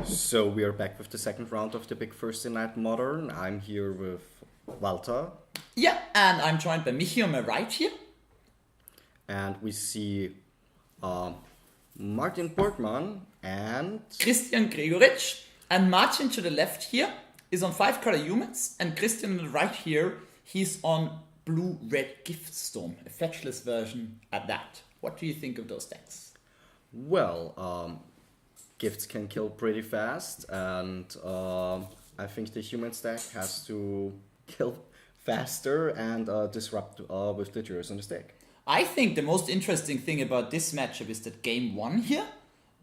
So we are back with the second round of the Big Thursday Night Modern. I'm here with Wölfler. Yeah, and I'm joined by Michi on my right here. And we see Martin Borgmann and Christian Gregoritsch. And Martin to the left here is on 5-color humans. And Christian on the right here, he's on blue-red gift storm, a fetchless version at that. What do you think of those decks? well, gifts can kill pretty fast, and I think the human stack has to kill faster and disrupt with the jurors on the stack. I think the most interesting thing about this matchup is that game 1 here,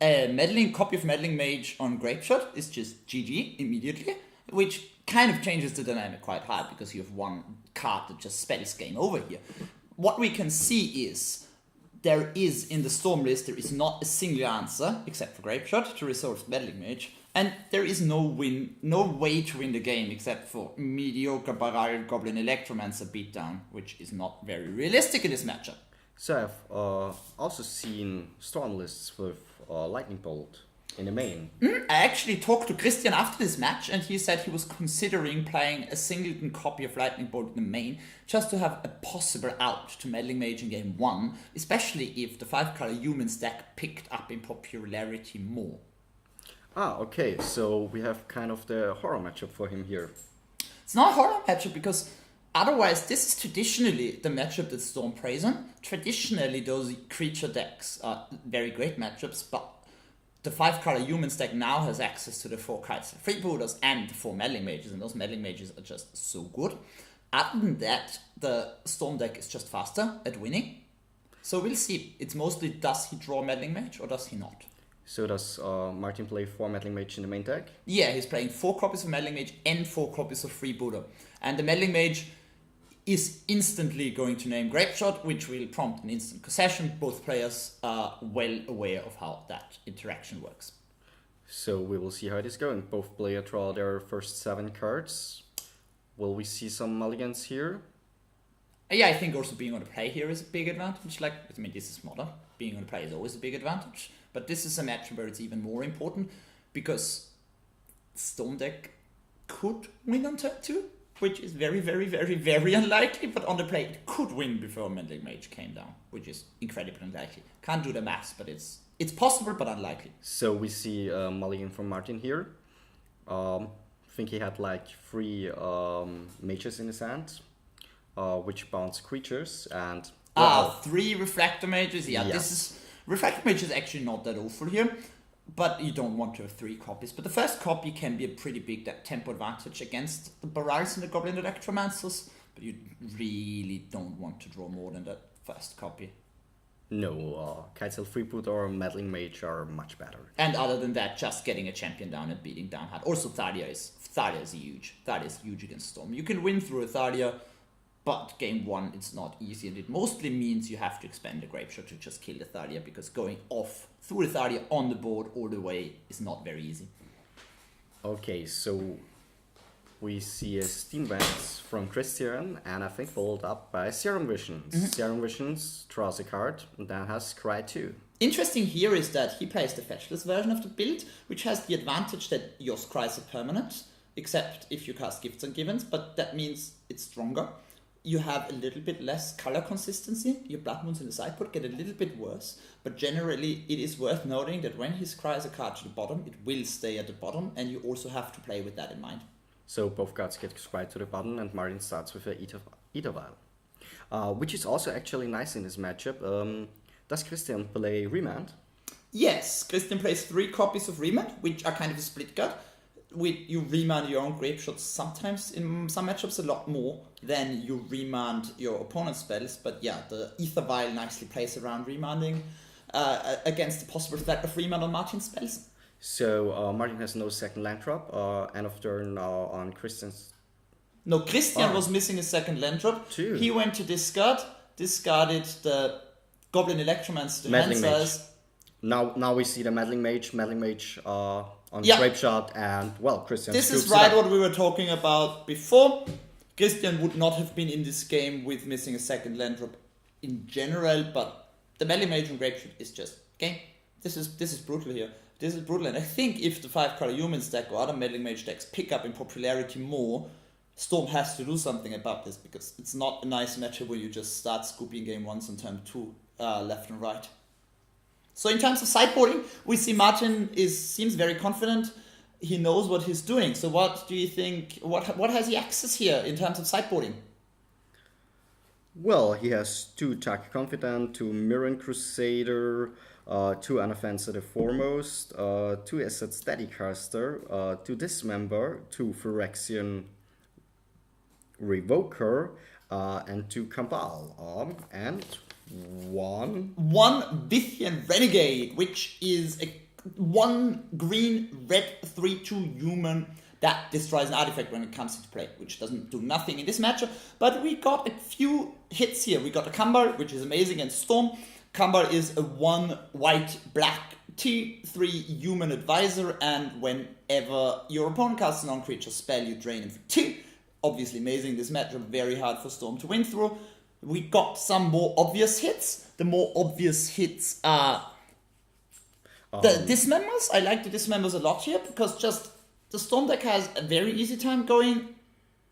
a copy of Meddling Mage on Grapeshot is just GG immediately, which kind of changes the dynamic quite hard because you have one card that just spells game over here. What we can see is there is in the Storm list, there is not a single answer except for Grapeshot to resolve Meddling Mage, and there is no way to win the game except for mediocre Baral Goblin Electromancer beatdown, which is not very realistic in this matchup. So I've also seen Storm lists with Lightning Bolt in the main. I actually talked to Christian after this match, and he said he was considering playing a singleton copy of Lightning Bolt in the main just to have a possible out to Meddling Mage in game 1, especially if the 5-color human stack picked up in popularity more. Ah, okay, so we have kind of the horror matchup for him here. It's not a horror matchup because otherwise this is traditionally the matchup that Storm plays on. Traditionally those creature decks are very great matchups, but the 5-color human stack now has access to the 4 kites freebooters and the 4 meddling mages, and those meddling mages are just so good. Other than that, the Storm deck is just faster at winning. So we'll see. It's mostly does he draw meddling mage or does he not? So does Martin play 4 Meddling Mage in the main deck? Yeah, he's playing 4 copies of meddling mage and 4 copies of freebooter. And the meddling mage is instantly going to name Grapeshot, which will prompt an instant concession. Both players are well aware of how that interaction works. So we will see how it is going. Both players draw their first 7 cards. Will we see some mulligans here? Yeah, I think also being on the play here is a big advantage. This is modern. Being on the play is always a big advantage. But this is a match where it's even more important because Storm deck could win on turn 2. Which is very, very, very, very unlikely, but on the play it could win before Meddling Mage came down, which is incredibly unlikely. Can't do the maths, but it's possible, but unlikely. So we see mulligan from Martin here. Think he had like 3 mages in his hand, which bounce creatures, and... Wow. 3 Refractor Mages, yeah. Yes. Refractor Mage is actually not that awful here. But you don't want to have 3 copies. But the first copy can be a pretty big tempo advantage against the Barals and the Goblin Electromancers. But you really don't want to draw more than that first copy. No, Kitesail Freeboot or Meddling Mage are much better. And other than that, just getting a champion down and beating down hard. Also, Thalia is huge. Thalia is huge against Storm. You can win through a Thalia, but game 1 it's not easy. And it mostly means you have to expend the Grapeshot to just kill the Thalia, because going off through the Thalia on the board all the way is not very easy. Okay, so we see a Steam Vents from Christian, and I think followed up by Serum Visions. Serum Visions draws a card, and then has Cry 2. Interesting here is that he plays the fetchless version of the build, which has the advantage that your Cries are permanent, except if you cast Gifts and Givens, but that means it's stronger. You have a little bit less color consistency. Your Blood Moons in the sideboard get a little bit worse, but generally it is worth noting that when he scries a card to the bottom, it will stay at the bottom, and you also have to play with that in mind. So both cards get scryed to the bottom, and Martin starts with a Ether Vial. Which is also actually nice in this matchup. Does Christian play Remand? Yes, Christian plays 3 copies of Remand, which are kind of a split card. You remand your own Grapeshots sometimes in some matchups a lot more than you remand your opponent's spells. But yeah, the Ether Vial nicely plays around remanding against the possible threat of remand on Martin's spells. So Martin has no second land drop. End of turn on Christian's... No, Christian was missing a second land drop. Two. He went to discarded the Goblin Electromancer to hand Meddling Mage. size. Now we see the Meddling Mage on Grapeshot, and well, Christian. This is right what we were talking about before. Christian would not have been in this game with missing a second land drop in general, but the Meddling Mage on Grapeshot is just game. This is brutal here. This is brutal, and I think if the 5-color humans deck or other meddling mage decks pick up in popularity more, Storm has to do something about this, because it's not a nice matchup where you just start scooping game once on turn 2 left and right. So in terms of sideboarding, we see Martin seems very confident. He knows what he's doing. So what do you think, what has he access here in terms of sideboarding? Well, he has 2 Attack Confident, 2 Mirren Crusader, 2 Unoffensive Foremost, 2 Asset Steadycaster, 2 Dismember, 2 Phyrexian Revoker, and 2 Cabal, and 1 Vithian Renegade, which is a 1 green red 3/2 human that destroys an artifact when it comes into play, which doesn't do nothing in this matchup. But we got a few hits here. We got a Kambar, which is amazing, and Storm. Kambar is a 1 white black T3 human advisor, and whenever your opponent casts a non-creature spell, you drain him for 2. Obviously amazing. This matchup very hard for Storm to win through. We got some more obvious hits. The more obvious hits are the Dismembers. I like the Dismembers a lot here, because just the Storm deck has a very easy time going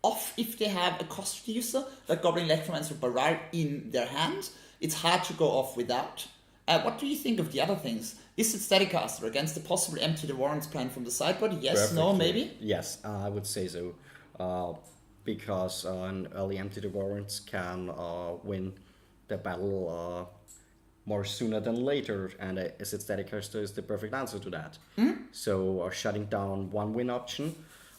off if they have a cost reducer, like Goblin Electromancer Baral in their hand. It's hard to go off without. What do you think of the other things? Is it Steadycaster against the possible Empty the Warrens plan from the sideboard? Yes, Perfectly. no, maybe? Yes, I would say so. Because an early Empty the Warrens can win the battle more sooner than later, and Is it Steadycaster is the perfect answer to that. So shutting down one win option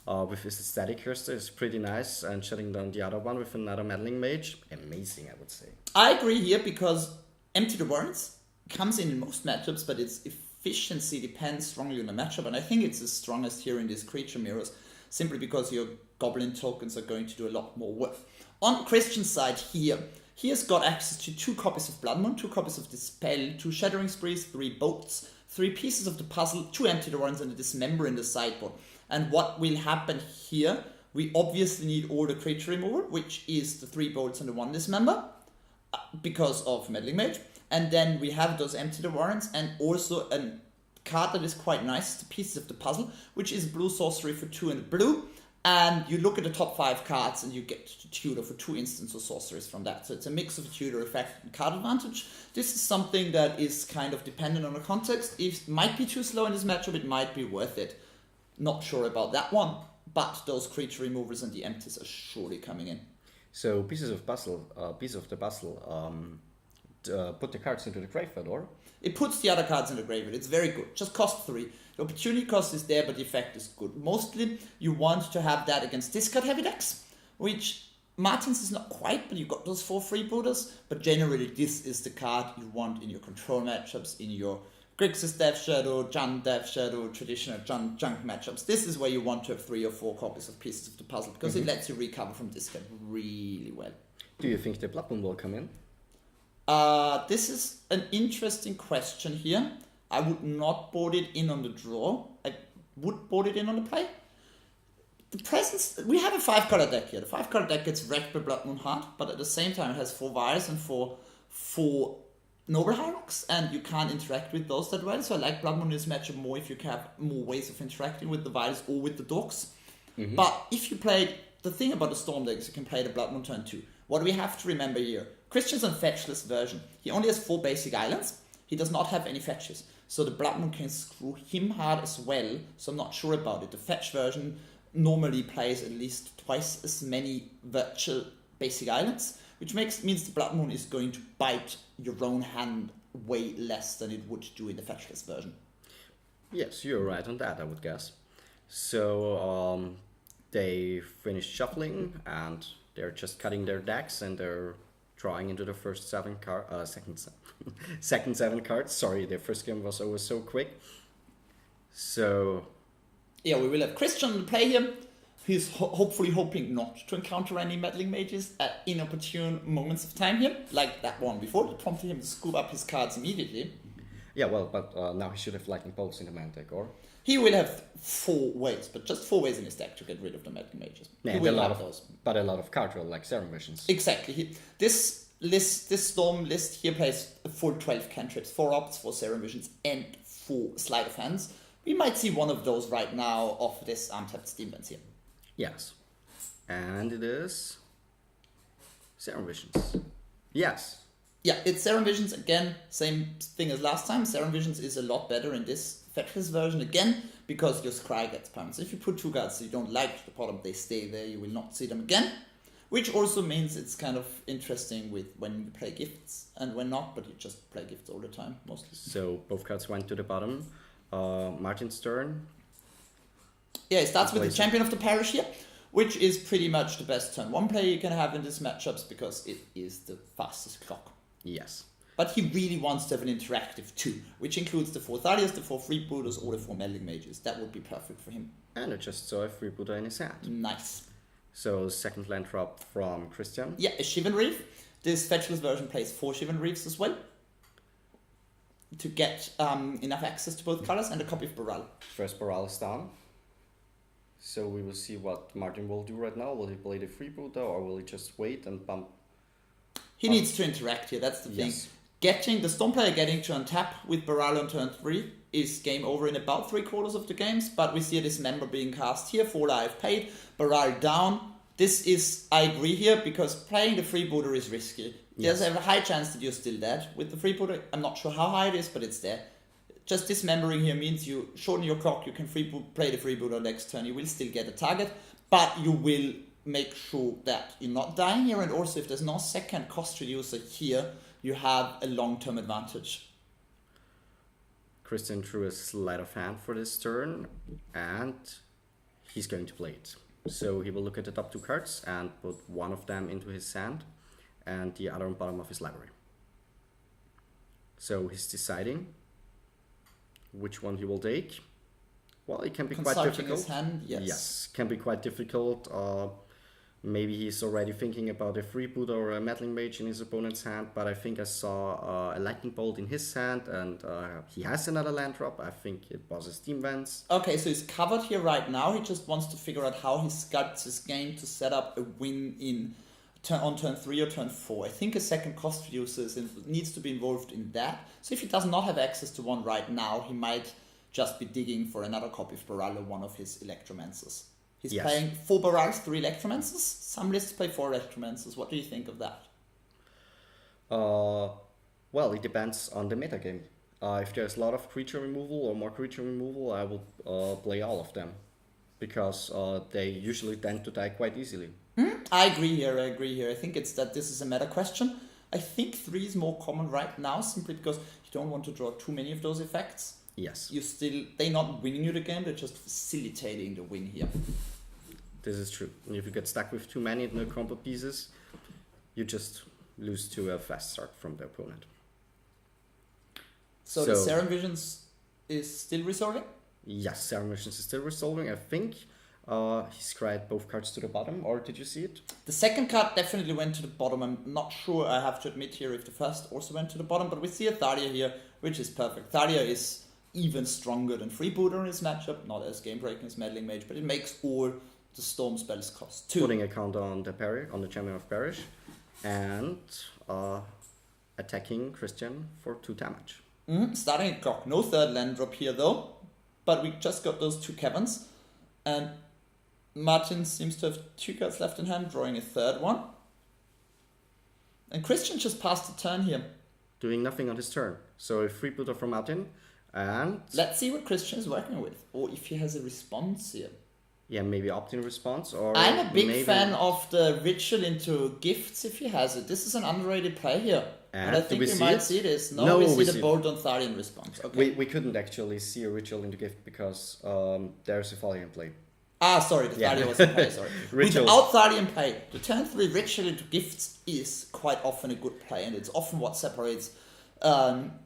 with Is it Steadycaster is pretty nice, and shutting down the other one with another Meddling Mage, amazing, I would say. I agree here, because Empty the Warrens comes in most matchups, but its efficiency depends strongly on the matchup, and I think it's the strongest here in these creature mirrors, simply because your Goblin tokens are going to do a lot more work. On Christian's side here, he has got access to 2 copies of Blood Moon, 2 copies of Dispel, 2 Shattering Sprees, 3 Bolts, 3 pieces of the puzzle, 2 Empty the Warrens, and a Dismember in the sideboard. And what will happen here, we obviously need all the creature removal, which is the 3 Bolts and the 1 Dismember, because of Meddling Mage. And then we have those Empty the Warrens, and also a card that is quite nice, the Pieces of the Puzzle, which is blue sorcery for 2 and blue. And you look at the top 5 cards and you get to tutor for 2 instants of sorceries from that. So it's a mix of a tutor effect and card advantage. This is something that is kind of dependent on the context. It might be too slow in this matchup, it might be worth it. Not sure about that one, but those creature removers and the empties are surely coming in. So Piece of the Puzzle, put the cards into the graveyard, or? It puts the other cards in the graveyard. It's very good. Just cost 3. The opportunity cost is there, but the effect is good. Mostly, you want to have that against discard-heavy decks, which Martins is not quite, but you got those 4 freebooters. But generally, this is the card you want in your control matchups, in your Grixis Death Shadow, Jund Death Shadow, traditional Junk matchups. This is where you want to have 3 or 4 copies of Pieces of the Puzzle, because it lets you recover from discard really well. Do you think the Blood Moon will come in? This is an interesting question here. I would not board it in on the draw. I would board it in on the play. The presence, we have a 5-color deck here. The 5-color deck gets wrecked by Blood Moon hard, but at the same time it has 4 Vials and 4 Noble Hierarchs, and you can't interact with those that well. So I like Blood Moon in this matchup more if you have more ways of interacting with the Vials or with the Dorks. But if you played, the thing about the Storm deck is you can play the Blood Moon turn 2. What do we have to remember here? Christian's on fetchless version. He only has 4 basic islands. He does not have any fetches. So the Blood Moon can screw him hard as well. So I'm not sure about it. The fetch version normally plays at least twice as many virtual basic islands, which means the Blood Moon is going to bite your own hand way less than it would do in the fetchless version. Yes, you're right on that, I would guess. So they finished shuffling, and they're just cutting their decks, and they're drawing into the first second 7 cards. Sorry, their first game was always so quick. So yeah, we will have Christian to play here. He's hopefully hoping not to encounter any Meddling Mages at inopportune moments of time here, like that one before, that prompted him to scoop up his cards immediately. Yeah, well, but now he should have Lightning Bolts in the main deck, or? He will have 4 ways, but just 4 ways in his deck to get rid of the Meddling Mages. Yeah, he will have those. But a lot of card draw, like Serum Visions. Exactly. This Storm list here plays a full 12 cantrips, 4 opts, 4 Serum Visions, and 4 Sleight of Hands. We might see one of those right now of this untapped Steam Vents here. Yes. And it is Serum Visions. Yes. Yeah, it's Serum Visions again, same thing as last time. Serum Visions is a lot better in this fetchless version again, because your Scry gets permanent. So if you put 2 cards that you don't like at the bottom, they stay there, you will not see them again. Which also means it's kind of interesting with when you play gifts and when not, but you just play gifts all the time, mostly. So both cards went to the bottom. Martin's turn. Yeah, it starts with the Champion of the Parish here, which is pretty much the best turn 1 play you can have in these matchups because it is the fastest clock. Yes. But he really wants to have an interactive 2, which includes the 4 Thalias, the 4 Freebooters, or the 4 Meddling Mages. That would be perfect for him. And I just saw a Freebooter in his hand. Nice. So second land drop from Christian. Yeah, a Shivan Reef. This fetchless version plays 4 Shivan Reefs as well, to get enough access to both colors, and a copy of Baral. First Baral is down. So we will see what Martin will do right now. Will he play the Freebooter or will he just wait and bump? He needs to interact here, that's the thing. Yes. Getting the Storm player getting to untap with Baral on turn 3 is game over in about 3/4 of the games, but we see a Dismember being cast here, 4 life paid, Baral down. This is, I agree here, because playing the Freebooter is risky. Yes. There's a high chance that you're still dead with the Freebooter. I'm not sure how high it is, but it's there. Just dismembering here means you shorten your clock, you can play the Freebooter next turn, you will still get a target, but you will make sure that you're not dying here, and also if there's no second cost reducer here, you have a long-term advantage. Christian drew a sleight of hand for this turn, and he's going to play it. So he will look at the top 2 cards and put one of them into his hand and the other on bottom of his library. So he's deciding which one he will take. Well, it can be quite difficult. His hand, yes. Yes, can be quite difficult. Maybe he's already thinking about a Freebooter or a Meddling Mage in his opponent's hand, but I think I saw a Lightning Bolt in his hand, and he has another land drop. I think it was a Steam Vents. Okay, so he's covered here right now. He just wants to figure out how he sculpts his game to set up a win on turn 3 or turn 4. I think a second cost reducer needs to be involved in that. So if he does not have access to one right now, he might just be digging for another copy of Baral or one of his Electromancers. He's playing 4 Barals, 3 Electromancers. Some lists play 4 Electromancers. What do you think of that? Well, it depends on the metagame. If there's a lot of creature removal or more creature removal, I will play all of them. Because they usually tend to die quite easily. I agree here. I think it's that this is a meta question. I think 3 is more common right now, simply because you don't want to draw too many of those effects. Yes. They're not winning you the game, they're just facilitating the win here. This is true. And if you get stuck with too many in the combo pieces, you just lose to a fast start from the opponent. So the Serum Visions is still resolving? Yes, Serum Visions is still resolving. I think he scried both cards to the bottom, or did you see it? The second card definitely went to the bottom. I'm not sure, I have to admit here, if the first also went to the bottom, but we see a Thalia here, which is perfect. Thalia is even stronger than Freebooter in his matchup, not as game-breaking as Meddling Mage, but it makes all the Storm spells cost 2. Putting a counter on the Champion of Parish, and attacking Christian for 2 damage. Starting a clock. No third land drop here though, but we just got those 2 caverns, and Martin seems to have 2 cards left in hand, drawing a third one. And Christian just passed the turn here. Doing nothing on his turn. So a Freebooter from Martin, and... Let's see what Christian is working with, or if he has a response here. Yeah, maybe opt-in response, or... I'm a big fan of the ritual into gifts if he has it. This is an underrated play here. And I think we might see this. No, we see the Bolt on Thalian response. Okay. We couldn't actually see a ritual into gift because there's a Thalian play. Sorry, the Thalia was in play, sorry. Without Thalian play, the turn 3 ritual into gifts is quite often a good play, and it's often what separates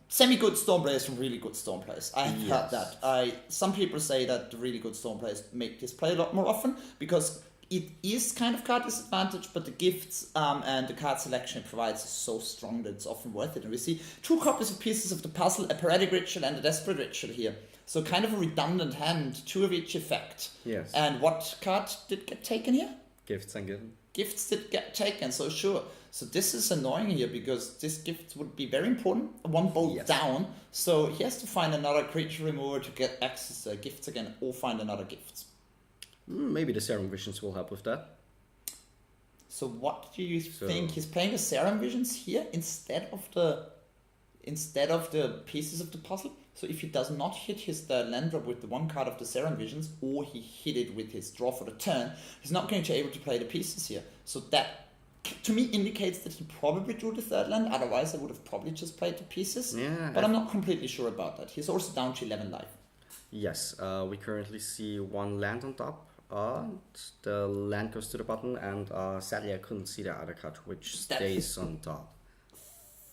semi-good Storm players from really good Storm players. I've heard that. Some people say that the really good Storm players make this play a lot more often, because it is kind of card disadvantage, but the gifts and the card selection it provides is so strong that it's often worth it. And we see 2 copies of pieces of the puzzle, a Paretic Ritual and a Desperate Ritual here. So kind of a redundant hand, 2 of each effect. Yes. And what card did get taken here? Gifts Ungiven. gifts that get taken, so sure. So this is annoying here because this gift would be very important. One bolt down, so he has to find another creature remover to get access to gifts again, or find another gift. Maybe the Serum Visions will help with that. So what do you think? He's playing the Serum Visions here instead of the pieces of the puzzle. So if he does not hit the land drop with the one card of the Serum Visions, or he hit it with his draw for the turn, he's not going to be able to play the pieces here. So that, to me, indicates that he probably drew the third land. Otherwise, I would have probably just played the pieces. Yeah, but I'm not completely sure about that. He's also down to 11 life. Yes, we currently see one land on top. The land goes to the bottom, and sadly I couldn't see the other card, which stays on top.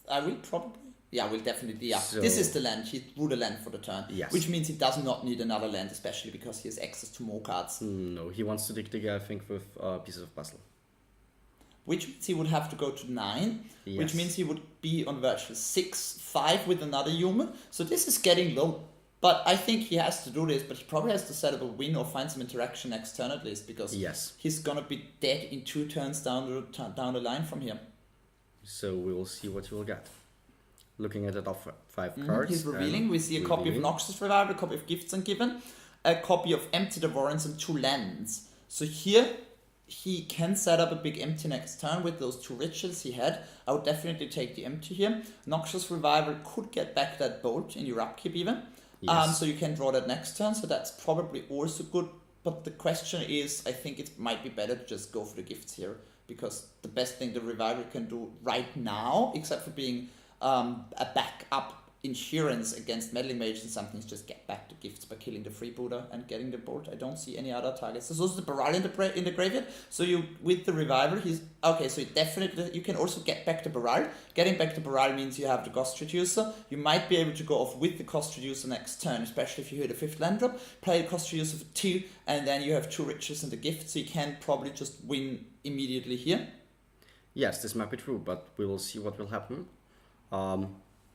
I will probably. Yeah, we'll definitely. Yeah, So, this is the land. He drew the land for the turn, yes. which means he does not need another land, especially because he has access to more cards. No, he wants to dig, I think, with pieces of puzzle. Which means he would have to go to 9, Yes. which means he would be on virtual 6, 5 with another human. So this is getting low. But I think he has to do this, but he probably has to set up a win or find some interaction next turn at least, because he's going to be dead in 2 turns down the line from here. So we will see what he will get. Looking at the top 5 cards. He's revealing. We see a copy of Noxious Revival, a copy of Gifts Ungiven, a copy of Empty the Warrens, and 2 lands. So here he can set up a big empty next turn with those 2 rituals he had. I would definitely take the empty here. Noxious Revival could get back that bolt in your upkeep even. Yes. So you can draw that next turn, so that's probably also good. But the question is, I think it might be better to just go for the gifts here, because the best thing the Revival can do right now, except for being a backup insurance against Meddling Mage and something, is just get back the gifts by killing the Freebooter and getting the bolt. I don't see any other targets. There's also the Baral in the graveyard. So you, with the Revival, he's okay. So you can also get back the Baral. Getting back the Baral means you have the Ghost Reducer. You might be able to go off with the Cost Reducer next turn, especially if you hit a 5th land drop. Play the Cost Reducer for 2, and then you have 2 riches and the gift, so you can probably just win immediately here. Yes, this might be true, but we will see what will happen.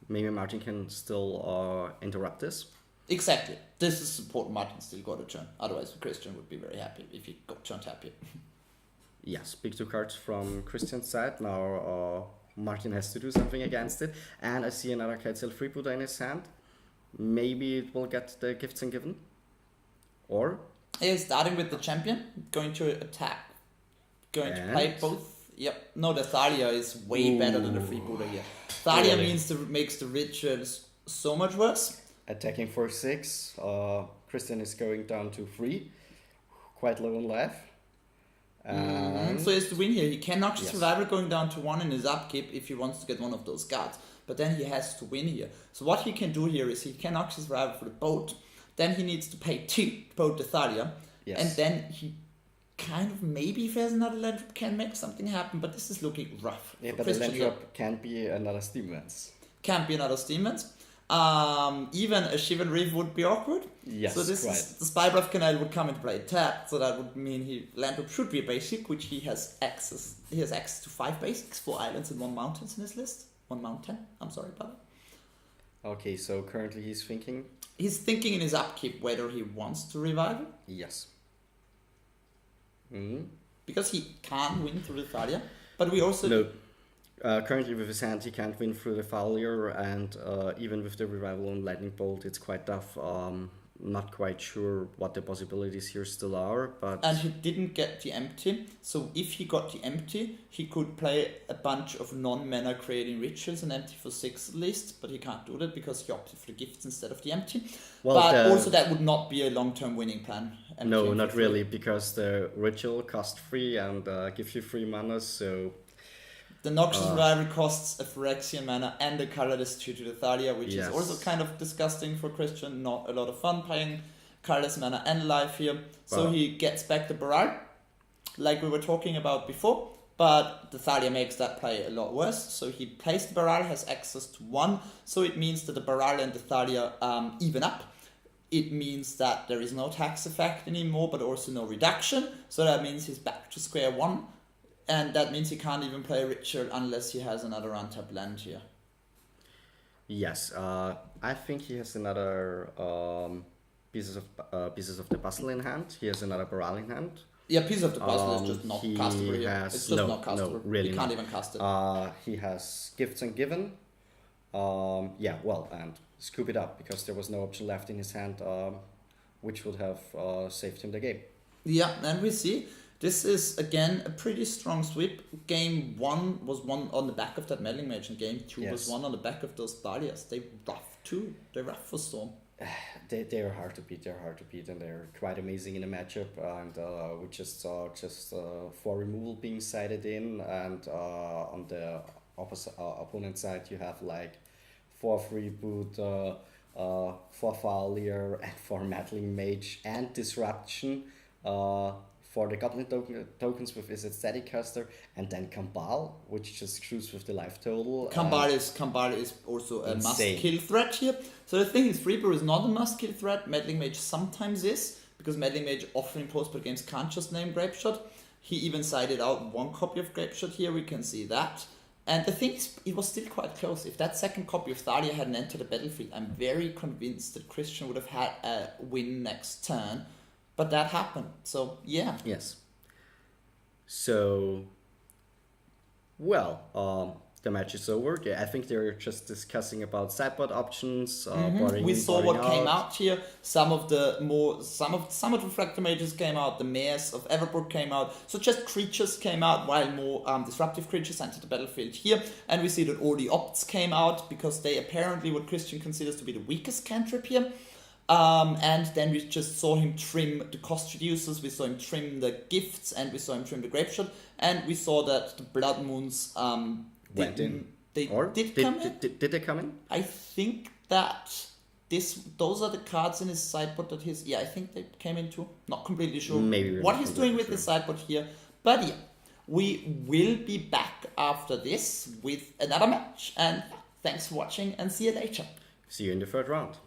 Maybe Martin can still interrupt this. Exactly. This is support Martin still got a turn. Otherwise, Christian would be very happy if he got turned happy. Yes, big 2 cards from Christian's side. Now Martin has to do something against it. And I see another Kitesail Freebooter in his hand. Maybe it will get the Gifts Ungiven. Or? He's starting with the champion, going to attack. Going to play both. Yep. No, the Thalia is way better than the Freebooter here. Thalia makes the rituals so much worse. Attacking for 6. Christian is going down to 3. Quite low on life. So he has to win here. He can Noxious Survivor going down to 1 in his upkeep if he wants to get one of those cards. But then he has to win here. So what he can do here is he can Noxious Survivor for the boat. Then he needs to pay 2 to boat the Thalia. Yes. And then he kind of, maybe if there's another land drop, can make something happen. But this is looking rough. Yeah, but the land drop can't be another Steam Lens. Can't be another Steam Lens. Even a Shivan Reef would be awkward. Yes, so this is, the Spybluff Canal would come into play tapped, so that would mean land drop should be a basic, which he has access. He has access to 5 basics, 4 islands and 1 mountains in his list. 1 mountain. I'm sorry about that. Okay, so currently he's thinking. He's thinking in his upkeep whether he wants to revive it. Yes. Because he can win through the Thalia, but we also no. Currently with his hand he can't win through the failure, and even with the revival on Lightning Bolt it's quite tough. Not quite sure what the possibilities here still are, but... And he didn't get the empty, so if he got the empty, he could play a bunch of non-mana creating rituals and empty for 6 at least, but he can't do that because he opted for the gifts instead of the empty. Well, but also that would not be a long-term winning plan. No, not really, because the ritual cost 3 and gives you 3 mana, so... The Noxious Revival costs a Phyrexian mana and a colorless due to the Thalia, which is also kind of disgusting for Christian. Not a lot of fun playing colorless mana and life here. So he gets back the Baral, like we were talking about before, but the Thalia makes that play a lot worse. So he plays the Baral, has access to 1, so it means that the Baral and the Thalia even up. It means that there is no tax effect anymore, but also no reduction. So that means he's back to square 1. And that means he can't even play Ritual unless he has another untapped land here. Yes, I think he has another pieces of the puzzle in hand. He has another Baral in hand. Yeah, piece of the puzzle is just not he castable here. has- It's just no, not castable. no, really You can't not. even cast it. He has Gifts and Given. And Scoop It Up, because there was no option left in his hand, which would have saved him the game. Yeah, and we see this is again a pretty strong sweep. Game 1 was won on the back of that Meddling Mage, and game 2 was Yes. won on the back of those Dahlias. They rough too. They rough for Storm. They're hard to beat. They're hard to beat, and they're quite amazing in a matchup. And we just saw 4 removal being sided in, and on the opposite opponent side, you have like 4 Freeboot, 4 Failure, and 4 Meddling Mage, and Disruption. For the Goblin tokens with his Static Caster, and then Kambal, which just screws with the life total. Kambal is also a Insane. must-kill threat here. So the thing is, Freebird is not a must-kill threat. Meddling Mage sometimes is, because Meddling Mage often in post-play games can't just name Grapeshot. He even sided out 1 copy of Grapeshot here, we can see that. And the thing is, it was still quite close. If that second copy of Thalia hadn't entered the battlefield, I'm very convinced that Christian would have had a win next turn. But that happened, so yeah. Yes. So, the match is over. I think they're just discussing about sideboard options. Boarding We in, saw boarding what came out here. Some of the Refractor Mages came out. The Mares of Everbrook came out. So just creatures came out, while more disruptive creatures entered the battlefield here. And we see that all the Opts came out, because they apparently what Christian considers to be the weakest cantrip here. And then we just saw him trim the cost reducers, we saw him trim the gifts, and we saw him trim the Grapeshot, and we saw that the Blood Moons Went in. They Or did come in. Did they come in? I think that those are the cards in his sideboard that I think they came in too. Not completely sure Maybe what not he's doing with completely the sideboard here. But yeah, we will be back after this with another match, and thanks for watching, and see you later. See you in the 3rd round.